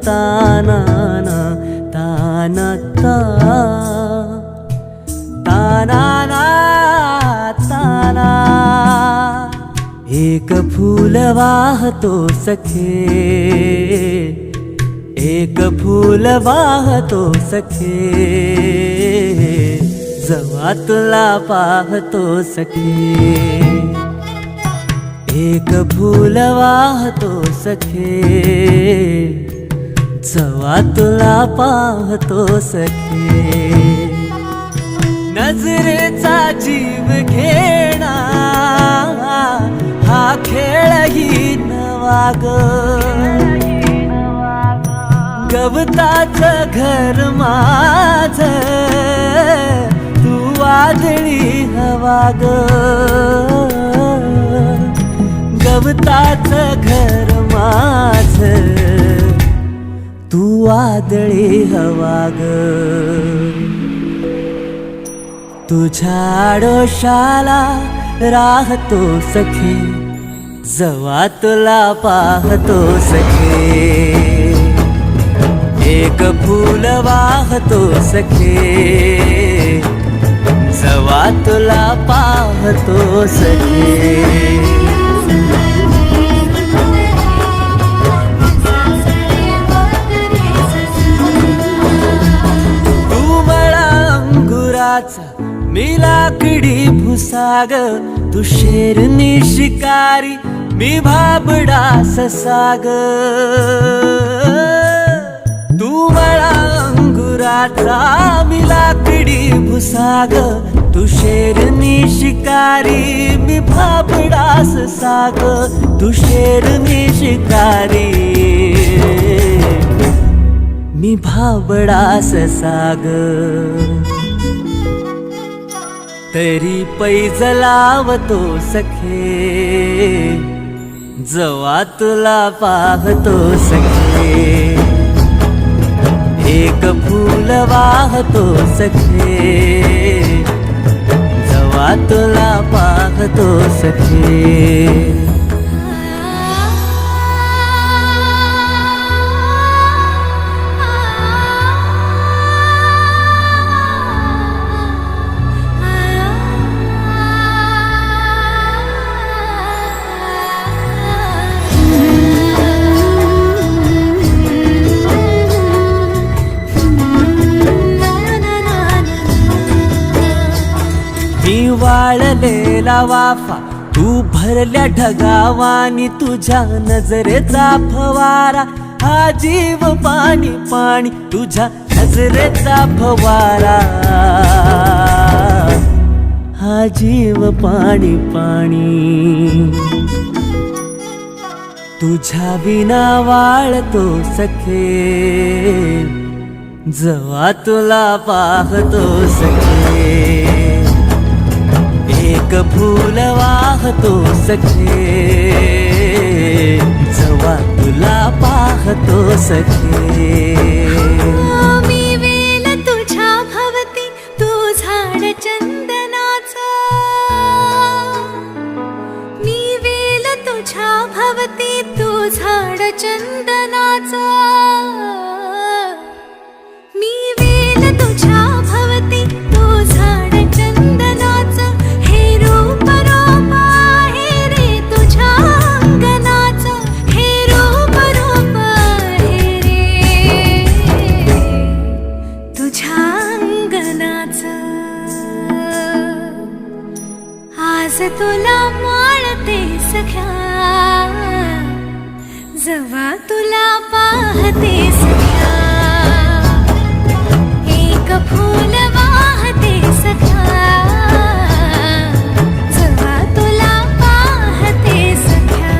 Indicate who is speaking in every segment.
Speaker 1: ताना ना ताना ता ताना ना ताना। एक फूल वाहतो सखे, एक फूल वाहतो सखे, जवा तुला पाहतो सखे। एक फूल वाहतो सखे, जवा तुला पाहतो सखे। नजरेचा जीव घेणा हा खेळही नवा ग। गवताचं घर माझं तू वादळी हवा ग। गवताचं घर माझं तू वादळी हवा ग। तुझ्या आडोशाला राहतो सखे, जवा तुला पाहतो सखे। एक फूल वाहतो सखे, जवा तुला पाहतो सखे। तू मला अंगुराचा मी लाकडी भुसाग, तू शेरनी शिकारी मी भाबडा ससाग। तू मला अंगुराचा मी लाकडी भुसाग, तू शेरनी शिकारी मी भाबडा ससाग। तू शेरनी शिकारी मी भाबडा ससाग। तरी पैज लावतो सखे, जवा तुला पाहतो सखे। एक फूल वाहतो सखे, जवा तुला पाहतो सखे। मी वाळलेला वाफा तू भरल्या ढगावानी, तुझ्या नजरेचा फवारा हा जीव पाणी पाणी। तुझ्या नजरेचा फवारा हा जीव पाणी पाणी। तुझ्या विना वाळतो सखे, जवा तुला पाहतो सखे। एक फूल वाहतो सखे, जवा तुला पाहतो सखे।
Speaker 2: मी वेल तुझ्या भवती तू झाड चंदनाचा, मी वेल तुझ्या भवती तू झाड चंदनाचा। मी वेल तुझ्या भवती तू झाड चंदनाचा, हे रूप रूप आहे रे तुझ्या अंगणाचं, हे रूप रूप आहे रे तुझ्या अंगणाचं। आज तुला माळते सख्या, जवा तुला पाहते सख्या। एक फूल वाहते सख्या, जवा तुला पाहते सख्या।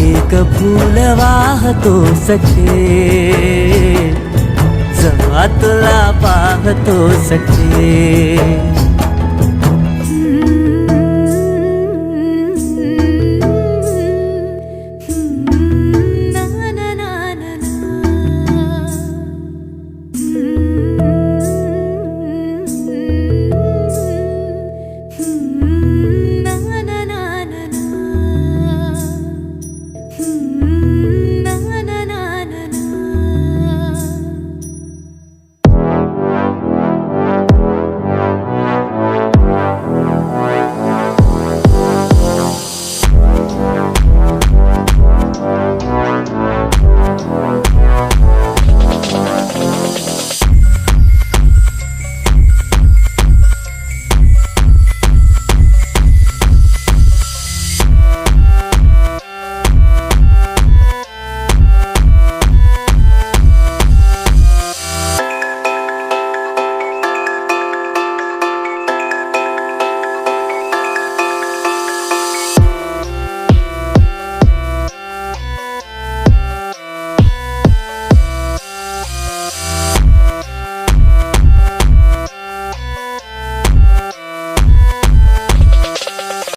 Speaker 1: एक फूल वाहतो सखे, जवा तुला पाहतो सखे।